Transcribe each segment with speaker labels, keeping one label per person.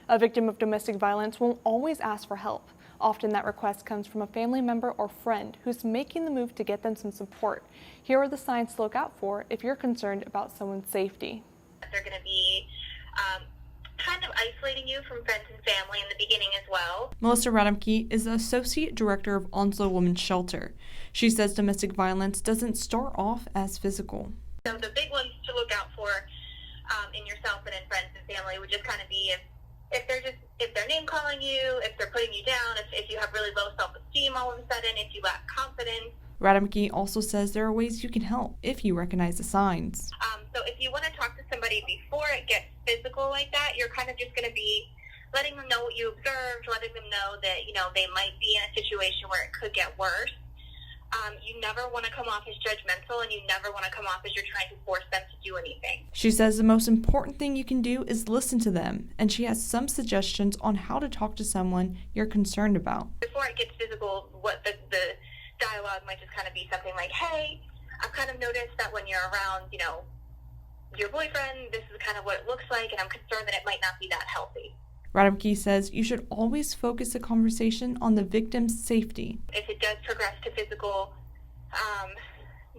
Speaker 1: A victim of domestic violence won't always ask for help. Often that request comes from a family member or friend who's making the move to get them some support. Here are the signs to look out for if you're concerned about someone's safety.
Speaker 2: They're going to be kind of isolating you from friends and family in the beginning as well.
Speaker 1: Melissa Radamke is the Associate Director of Onslow Women's Shelter. She says domestic violence doesn't start off as physical.
Speaker 2: So the big ones to look out for in yourself and in friends and family would just kind of be if they're name calling you, if they're putting you down, if you have really low self-esteem all of a sudden, if you lack confidence.
Speaker 1: Radamke also says there are ways you can help if you recognize the signs.
Speaker 2: So if you want to talk to somebody before it gets physical like that, you're kind of just going to be letting them know what you observed, letting them know that, they might be in a situation where it could get worse. You never want to come off as judgmental, and you never want to come off as you're trying to force them to do anything.
Speaker 1: She says the most important thing you can do is listen to them, and she has some suggestions on how to talk to someone you're concerned about.
Speaker 2: Before it gets physical, what the dialogue might just kind of be something like, hey, I've kind of noticed that when you're around, your boyfriend, this is kind of what it looks like, and I'm concerned that it might not be that healthy.
Speaker 1: Radamke says you should always focus the conversation on the victim's safety.
Speaker 2: If it does progress to physical,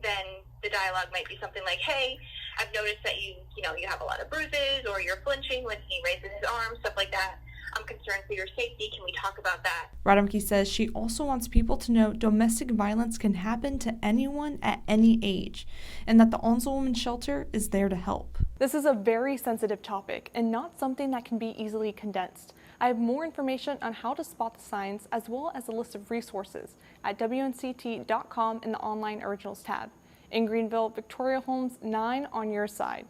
Speaker 2: then the dialogue might be something like, hey, I've noticed that you have a lot of bruises, or you're flinching when he raises his arm, stuff like that. I'm concerned for your safety. Can we talk about that?
Speaker 1: Radamke says she also wants people to know domestic violence can happen to anyone at any age, and that the Onslow Women's Shelter is there to help. This is a very sensitive topic and not something that can be easily condensed. I have more information on how to spot the signs as well as a list of resources at WNCT.com in the Online Originals tab. In Greenville, Victoria Holmes, 9 on your side.